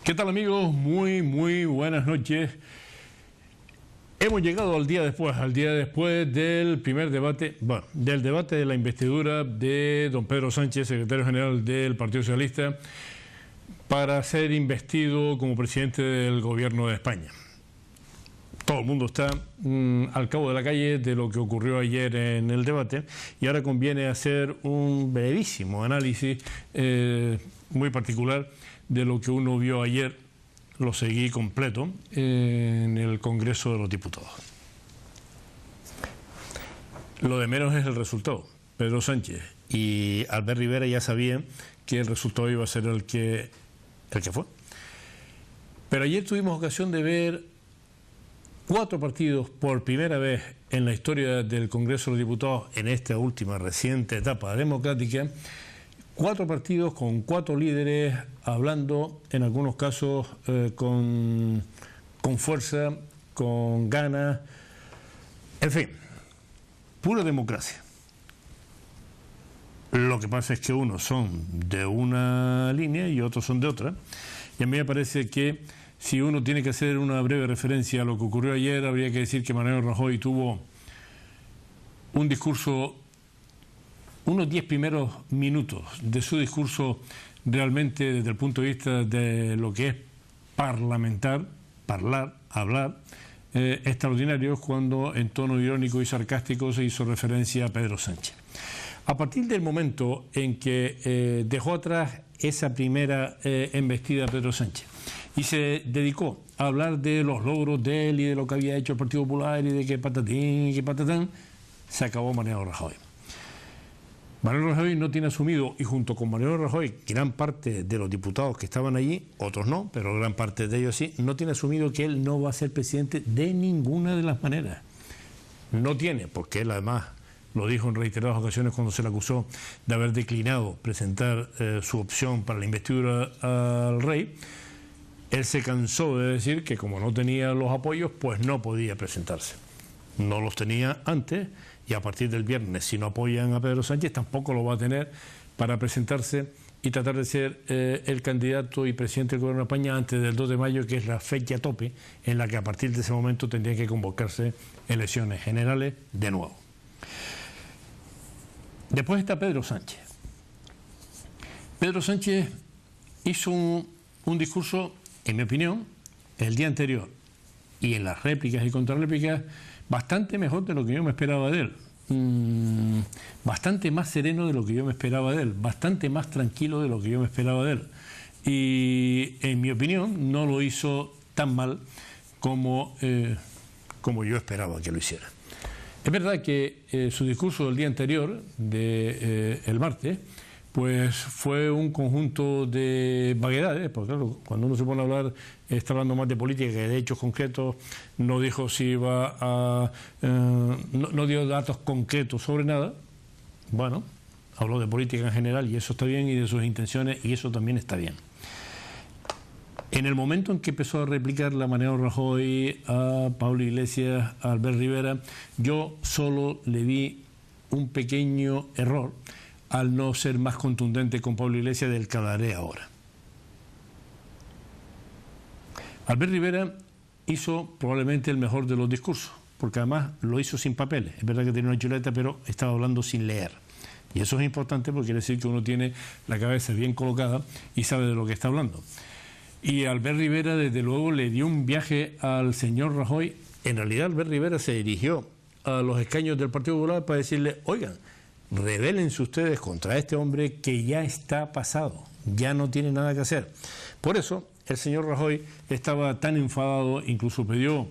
¿Qué tal, amigos? Muy buenas noches. Hemos llegado al día después del primer debate, del debate de la investidura de don Pedro Sánchez, secretario general del Partido Socialista, para ser investido como presidente del gobierno de España. Todo el mundo está al cabo de la calle de lo que ocurrió ayer en el debate y ahora conviene hacer un brevísimo análisis muy particular de lo que uno vio ayer. Lo seguí completo en el Congreso de los Diputados. Lo de menos es el resultado. Pedro Sánchez y Albert Rivera ya sabían que el resultado iba a ser el que fue. Pero ayer tuvimos ocasión de ver 4 partidos por primera vez en la historia del Congreso de los Diputados en esta última reciente etapa democrática. 4 partidos con 4 líderes hablando, en algunos casos con fuerza, con ganas, en fin, pura democracia. Lo que pasa es que unos son de una línea y otros son de otra, y a mí me parece que si uno tiene que hacer una breve referencia a lo que ocurrió ayer, habría que decir que Mariano Rajoy tuvo un discurso, unos 10 primeros minutos de su discurso realmente desde el punto de vista de lo que es hablar, extraordinarios, cuando en tono irónico y sarcástico se hizo referencia a Pedro Sánchez. A partir del momento en que dejó atrás esa primera embestida a Pedro Sánchez y se dedicó a hablar de los logros de él y de lo que había hecho el Partido Popular y de que patatín y que patatán, se acabó Mariano Rajoy. Mariano Rajoy no tiene asumido, y junto con Mariano Rajoy, gran parte de los diputados que estaban allí, otros no, pero gran parte de ellos sí, no tiene asumido que él no va a ser presidente de ninguna de las maneras. No tiene, porque él además lo dijo en reiteradas ocasiones cuando se le acusó de haber declinado presentar su opción para la investidura al rey. Él se cansó de decir que como no tenía los apoyos, pues no podía presentarse. No los tenía antes, y a partir del viernes, si no apoyan a Pedro Sánchez, tampoco lo va a tener para presentarse y tratar de ser el candidato y presidente del gobierno de España antes del 2 de mayo, que es la fecha tope en la que a partir de ese momento tendrían que convocarse elecciones generales de nuevo. Después está Pedro Sánchez. Pedro Sánchez hizo un discurso, en mi opinión, el día anterior y en las réplicas y contrarréplicas, bastante mejor de lo que yo me esperaba de él, bastante más sereno de lo que yo me esperaba de él, bastante más tranquilo de lo que yo me esperaba de él, y en mi opinión no lo hizo tan mal como yo esperaba que lo hiciera. Es verdad que su discurso del día anterior, el martes, pues fue un conjunto de vaguedades, porque claro, cuando uno se pone a hablar, está hablando más de política que de hechos concretos. No dijo si iba a... no dio datos concretos sobre nada. Bueno, habló de política en general y eso está bien, y de sus intenciones, y eso también está bien. En el momento en que empezó a replicar la Mariano Rajoy, a Pablo Iglesias, a Albert Rivera, yo solo le vi un pequeño error al no ser más contundente con Pablo Iglesias, del que hablaré ahora. Albert Rivera hizo probablemente el mejor de los discursos, porque además lo hizo sin papeles. Es verdad que tenía una chuleta, pero estaba hablando sin leer. Y eso es importante porque quiere decir que uno tiene la cabeza bien colocada y sabe de lo que está hablando. Y Albert Rivera, desde luego, le dio un viaje al señor Rajoy. En realidad, Albert Rivera se dirigió a los escaños del Partido Popular para decirle: oigan, rebélense ustedes contra este hombre que ya está pasado, ya no tiene nada que hacer. Por eso el señor Rajoy estaba tan enfadado, incluso pidió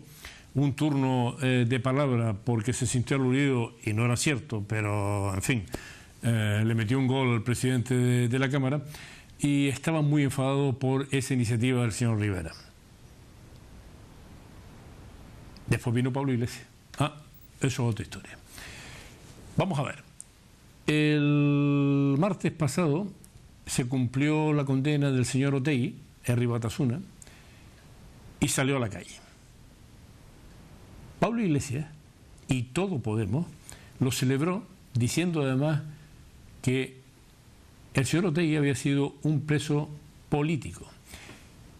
un turno de palabra porque se sintió aludido, y no era cierto, pero en fin, le metió un gol al presidente de la Cámara, y estaba muy enfadado por esa iniciativa del señor Rivera. Después vino Pablo Iglesias. Eso es otra historia. Vamos a ver. El martes pasado se cumplió la condena del señor Otegi, Herri Batasuna, y salió a la calle. Pablo Iglesias y todo Podemos lo celebró, diciendo además que el señor Otegi había sido un preso político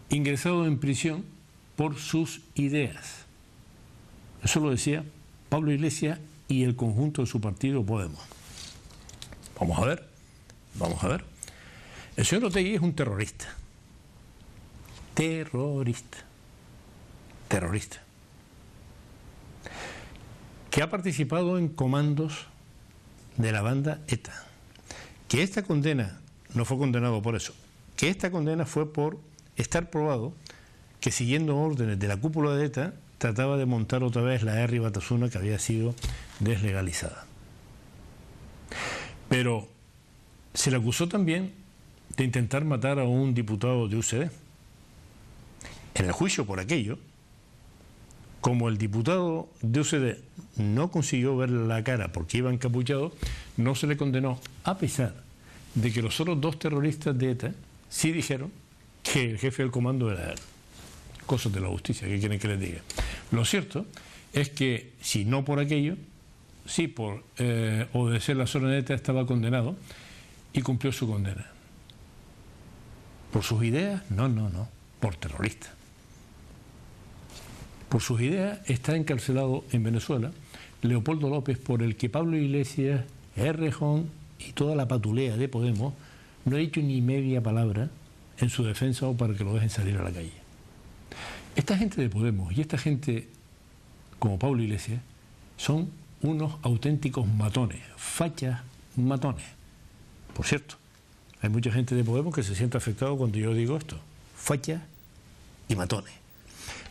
ingresado en prisión por sus ideas. Eso lo decía Pablo Iglesias y el conjunto de su partido Podemos. Vamos a ver, vamos a ver. El señor Otegi es un terrorista. Terrorista. Terrorista. Que ha participado en comandos de la banda ETA. Que esta condena no fue condenado por eso. Que esta condena fue por estar probado que, siguiendo órdenes de la cúpula de ETA, trataba de montar otra vez la R. Batasuna, que había sido deslegalizada. Pero se le acusó también de intentar matar a un diputado de UCD. En el juicio por aquello, como el diputado de UCD no consiguió ver la cara porque iba encapuchado, no se le condenó, a pesar de que los otros dos terroristas de ETA sí dijeron que el jefe del comando era él. Cosas de la justicia, ¿qué quieren que les diga? Lo cierto es que, si no por aquello, sí por obedecer las órdenes de ETA, estaba condenado y cumplió su condena. ¿Por sus ideas? No, por terrorista. Por sus ideas está encarcelado en Venezuela Leopoldo López, por el que Pablo Iglesias, Errejón y toda la patulea de Podemos no ha dicho ni media palabra en su defensa o para que lo dejen salir a la calle. Esta gente de Podemos y esta gente como Pablo Iglesias son unos auténticos matones, fachas matones. Por cierto, hay mucha gente de Podemos que se siente afectado cuando yo digo esto, fachas y matones.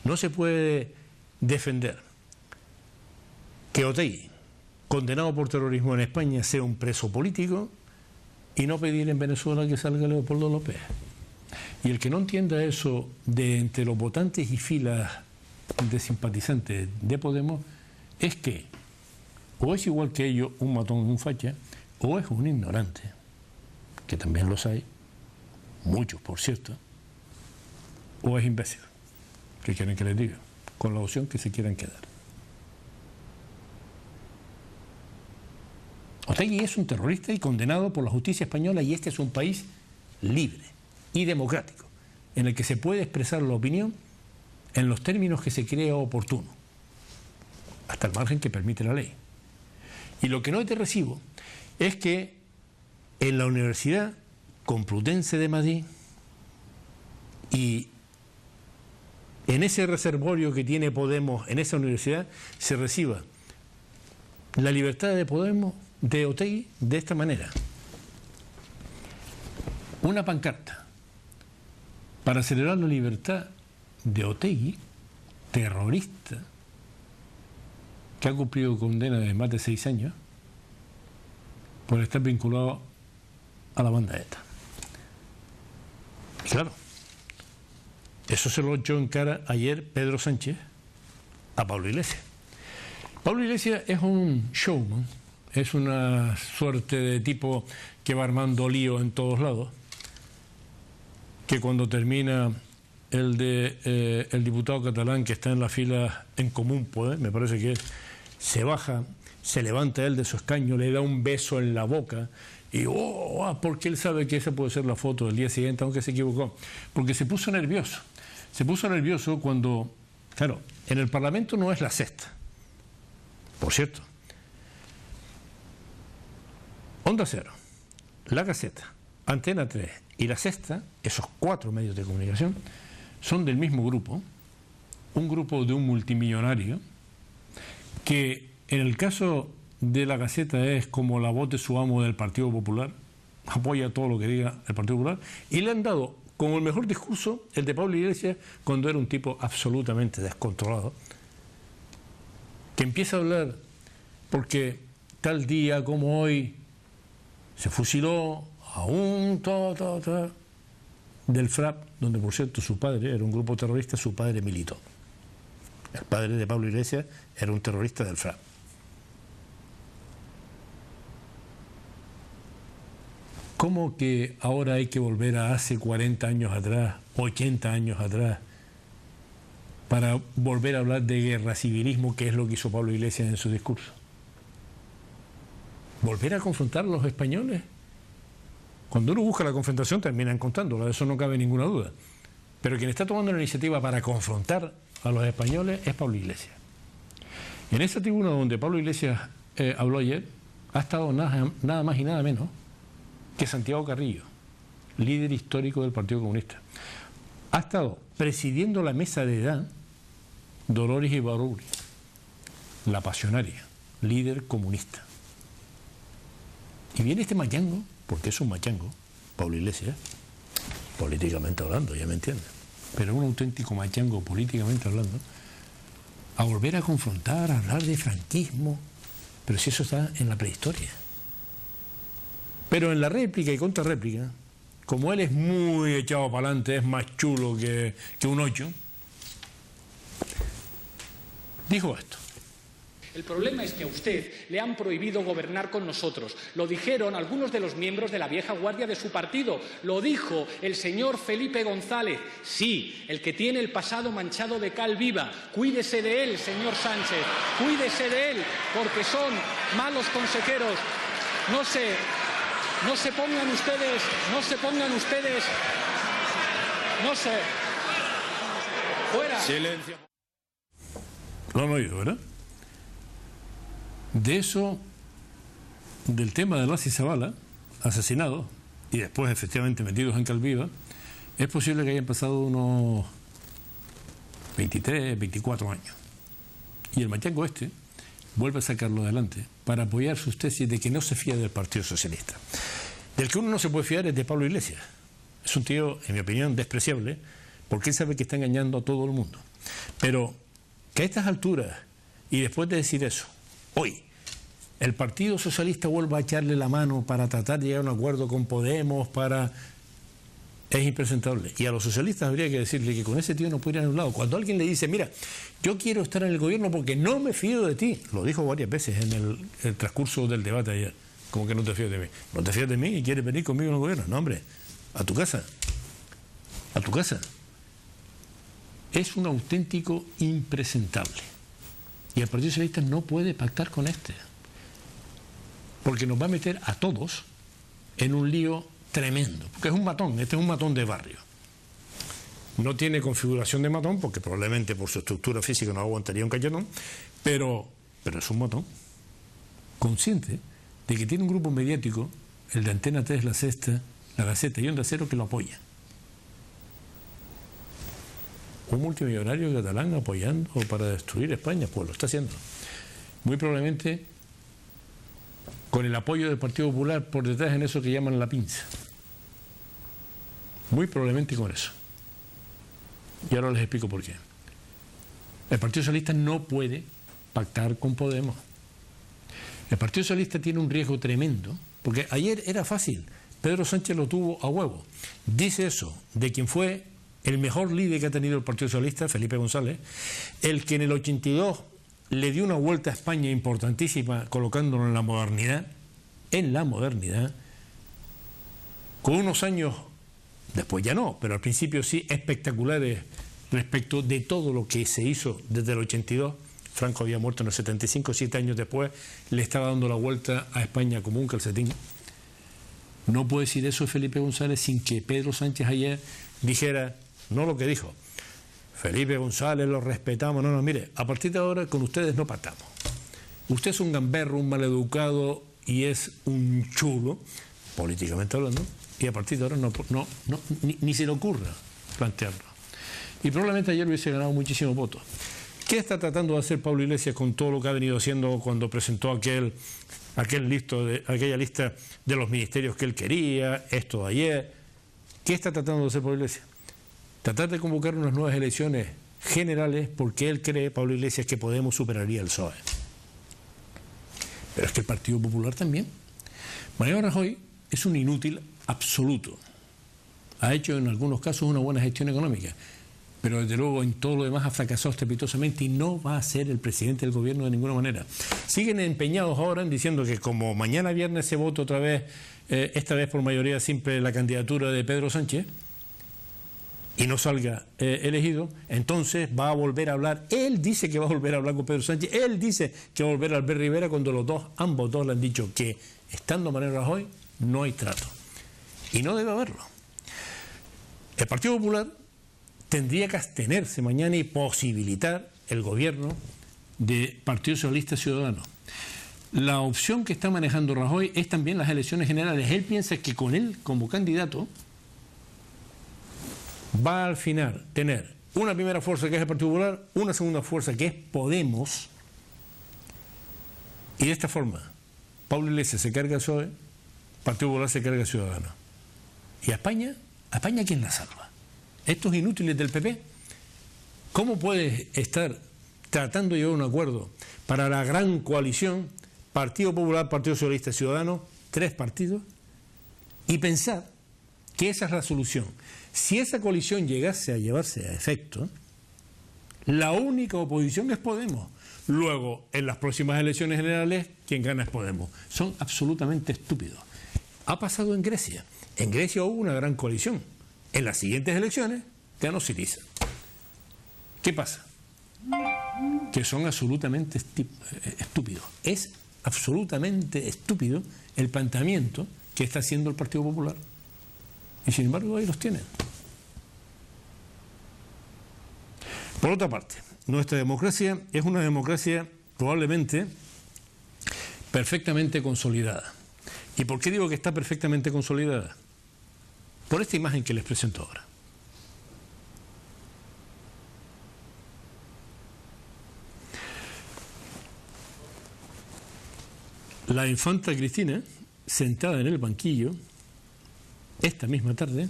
No se puede defender que Otegi, condenado por terrorismo en España, sea un preso político y no pedir en Venezuela que salga Leopoldo López. Y el que no entienda eso de entre los votantes y filas de simpatizantes de Podemos es que o es igual que ellos un matón, un facha, o es un ignorante, que también los hay, muchos por cierto, o es imbécil. ¿Qué quieren que les diga? Con la opción que se quieran quedar. Otegi es un terrorista y condenado por la justicia española, y este es un país libre y democrático, en el que se puede expresar la opinión en los términos que se crea oportuno, hasta el margen que permite la ley. Y lo que no es de recibo es que en la Universidad Complutense de Madrid y en ese reservorio que tiene Podemos en esa universidad se reciba la libertad de Podemos, de Otegi, de esta manera. Una pancarta para celebrar la libertad de Otegi, terrorista, que ha cumplido condena de más de 6 años por estar vinculado a la banda ETA. Y claro, eso se lo echó en cara ayer Pedro Sánchez a Pablo Iglesias. Pablo Iglesias es un showman, es una suerte de tipo que va armando lío en todos lados, que cuando termina el diputado catalán que está en la fila en Común Podem, me parece que es, se baja, se levanta él de su escaño, le da un beso en la boca y porque él sabe que esa puede ser la foto del día siguiente, aunque se equivocó, porque se puso nervioso. Se puso nervioso cuando, claro, en el Parlamento no es La Sexta, por cierto. Onda Cero, La Gaceta, Antena 3 y La Sexta, esos 4 medios de comunicación, son del mismo grupo, un grupo de un multimillonario que en el caso de La Gaceta es como la voz de su amo del Partido Popular, apoya todo lo que diga el Partido Popular, y le han dado como el mejor discurso el de Pablo Iglesias cuando era un tipo absolutamente descontrolado, que empieza a hablar porque tal día como hoy se fusiló a un del FRAP, donde por cierto su padre era un grupo terrorista, su padre militó. El padre de Pablo Iglesias era un terrorista del FRAP. ¿Cómo que ahora hay que volver a hace 40 años atrás, 80 años atrás, para volver a hablar de guerra civilismo, que es lo que hizo Pablo Iglesias en su discurso? ¿Volver a confrontar a los españoles? Cuando uno busca la confrontación terminan contándola, de eso no cabe ninguna duda. Pero quien está tomando la iniciativa para confrontar a los españoles es Pablo Iglesias. En esa tribuna donde Pablo Iglesias habló ayer, ha estado nada más y nada menos que Santiago Carrillo, líder histórico del Partido Comunista. Ha estado presidiendo la mesa de edad Dolores Ibárruri, la pasionaria, líder comunista. Y viene este machango, porque es un machango, Pablo Iglesias, políticamente hablando, ya me entienden, pero un auténtico machango políticamente hablando, a volver a confrontar, a hablar de franquismo, pero si eso está en la prehistoria. Pero en la réplica y contrarréplica, como él es muy echado para adelante, es más chulo que un 8, dijo esto. El problema es que a usted le han prohibido gobernar con nosotros. Lo dijeron algunos de los miembros de la vieja guardia de su partido. Lo dijo el señor Felipe González. Sí, el que tiene el pasado manchado de cal viva. Cuídese de él, señor Sánchez. Cuídese de él, porque son malos consejeros. No se pongan ustedes. Fuera. Silencio. Lo han oído, ¿verdad? De eso, del tema de Laci Zabala, asesinados y después efectivamente metidos en Calviva, es posible que hayan pasado unos 23, 24 años. Y el machango este vuelve a sacarlo adelante para apoyar sus tesis de que no se fía del Partido Socialista. Del que uno no se puede fiar es de Pablo Iglesias. Es un tío, en mi opinión, despreciable, porque él sabe que está engañando a todo el mundo. Pero que a estas alturas, y después de decir eso, hoy, el Partido Socialista vuelva a echarle la mano para tratar de llegar a un acuerdo con Podemos, es impresentable. Y a los socialistas habría que decirle que con ese tío no puede ir a un lado. Cuando alguien le dice, mira, yo quiero estar en el gobierno porque no me fío de ti, lo dijo varias veces en el transcurso del debate ayer, como que no te fías de mí. No te fías de mí y quieres venir conmigo en el gobierno. No, hombre, a tu casa. A tu casa. Es un auténtico impresentable. Y el Partido Socialista no puede pactar con este, porque nos va a meter a todos en un lío tremendo, porque es un matón, este es un matón de barrio. No tiene configuración de matón, porque probablemente por su estructura física no aguantaría un cachetón, pero es un matón, consciente de que tiene un grupo mediático, el de Antena 3, La Sexta, La Gaceta y Onda Cero, que lo apoya. Un multimillonario catalán apoyando para destruir España, pues lo está haciendo. Muy probablemente con el apoyo del Partido Popular por detrás en eso que llaman la pinza. Muy probablemente con eso. Y ahora les explico por qué. El Partido Socialista no puede pactar con Podemos. El Partido Socialista tiene un riesgo tremendo, porque ayer era fácil, Pedro Sánchez lo tuvo a huevo. Dice eso de quien fue el mejor líder que ha tenido el Partido Socialista, Felipe González, el que en el 82 le dio una vuelta a España importantísima, colocándolo en la modernidad, con unos años, después ya no, pero al principio sí, espectaculares respecto de todo lo que se hizo desde el 82. Franco había muerto en el 75, 7 años después, le estaba dando la vuelta a España como un calcetín. No puede decir eso Felipe González sin que Pedro Sánchez ayer dijera, no lo que dijo, Felipe González lo respetamos, no, mire, a partir de ahora con ustedes no pactamos. Usted es un gamberro, un maleducado y es un chulo, políticamente hablando, y a partir de ahora ni se le ocurra plantearlo. Y probablemente ayer hubiese ganado muchísimos votos. ¿Qué está tratando de hacer Pablo Iglesias con todo lo que ha venido haciendo cuando presentó aquella lista de los ministerios que él quería, esto de ayer? ¿Qué está tratando de hacer Pablo Iglesias? Tratar de convocar unas nuevas elecciones generales porque él cree, Pablo Iglesias, que Podemos superaría el PSOE. Pero es que el Partido Popular también. Mariano Rajoy es un inútil absoluto. Ha hecho en algunos casos una buena gestión económica, pero desde luego en todo lo demás ha fracasado estrepitosamente y no va a ser el presidente del gobierno de ninguna manera. Siguen empeñados ahora en diciendo que como mañana viernes se vota otra vez, esta vez por mayoría simple, la candidatura de Pedro Sánchez, y no salga elegido, entonces va a volver a hablar. Él dice que va a volver a hablar con Pedro Sánchez, él dice que va a volver a Albert Rivera, cuando ambos dos le han dicho que estando Mariano Rajoy no hay trato. Y no debe haberlo. El Partido Popular tendría que abstenerse mañana y posibilitar el gobierno de Partido Socialista Ciudadano. La opción que está manejando Rajoy es también las elecciones generales. Él piensa que con él como candidato va al final tener una primera fuerza que es el Partido Popular, una segunda fuerza que es Podemos, y de esta forma Pablo Iglesias se carga al PSOE, Partido Popular se carga a Ciudadanos. ¿Y a España? ¿A España quién la salva? Estos inútiles del PP. ¿Cómo puede estar tratando de llevar un acuerdo para la gran coalición, Partido Popular, Partido Socialista, Ciudadanos, 3 partidos, y pensar que esa es la solución? Si esa coalición llegase a llevarse a efecto, la única oposición es Podemos. Luego, en las próximas elecciones generales, quien gana es Podemos. Son absolutamente estúpidos. Ha pasado en Grecia. En Grecia hubo una gran coalición. En las siguientes elecciones ganó Syriza. ¿Qué pasa? Que son absolutamente estúpidos. Es absolutamente estúpido el planteamiento que está haciendo el Partido Popular. Y sin embargo ahí los tienen. Por otra parte, nuestra democracia es una democracia probablemente perfectamente consolidada. ¿Y por qué digo que está perfectamente consolidada? Por esta imagen que les presento ahora. La infanta Cristina, sentada en el banquillo, esta misma tarde,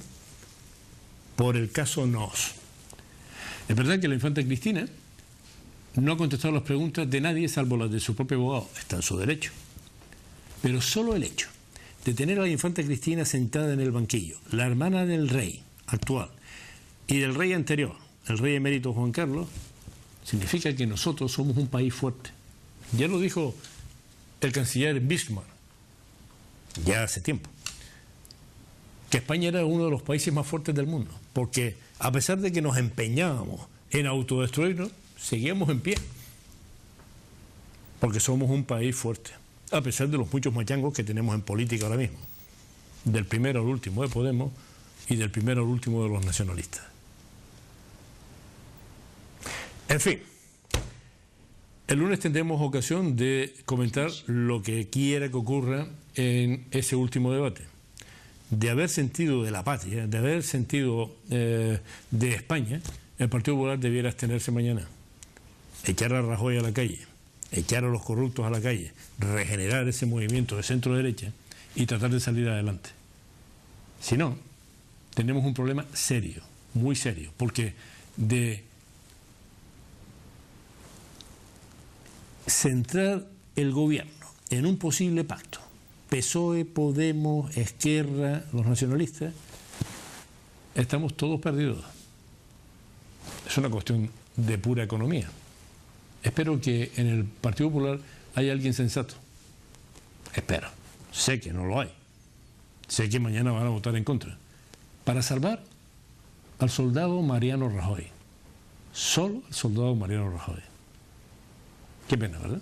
por el caso Noos. Es verdad que la infanta Cristina no ha contestado las preguntas de nadie salvo las de su propio abogado. Está en su derecho. Pero solo el hecho de tener a la infanta Cristina sentada en el banquillo, la hermana del rey actual y del rey anterior, el rey emérito Juan Carlos, significa que nosotros somos un país fuerte. Ya lo dijo el canciller Bismarck, ya hace tiempo, que España era uno de los países más fuertes del mundo, porque a pesar de que nos empeñábamos en autodestruirnos, seguíamos en pie, porque somos un país fuerte, a pesar de los muchos machangos que tenemos en política ahora mismo, del primero al último de Podemos y del primero al último de los nacionalistas. En fin, el lunes tendremos ocasión de comentar lo que quiera que ocurra en ese último debate. De haber sentido de la patria, de haber sentido de España, el Partido Popular debiera abstenerse mañana. Echar a Rajoy a la calle, echar a los corruptos a la calle, regenerar ese movimiento de centro-derecha y tratar de salir adelante. Si no, tenemos un problema serio, muy serio, porque de centrar el gobierno en un posible pacto, PSOE, Podemos, Esquerra, los nacionalistas, estamos todos perdidos. Es una cuestión de pura economía. Espero que en el Partido Popular haya alguien sensato. Espero. Sé que no lo hay. Sé que mañana van a votar en contra. Para salvar al soldado Mariano Rajoy. Solo al soldado Mariano Rajoy. Qué pena, ¿verdad?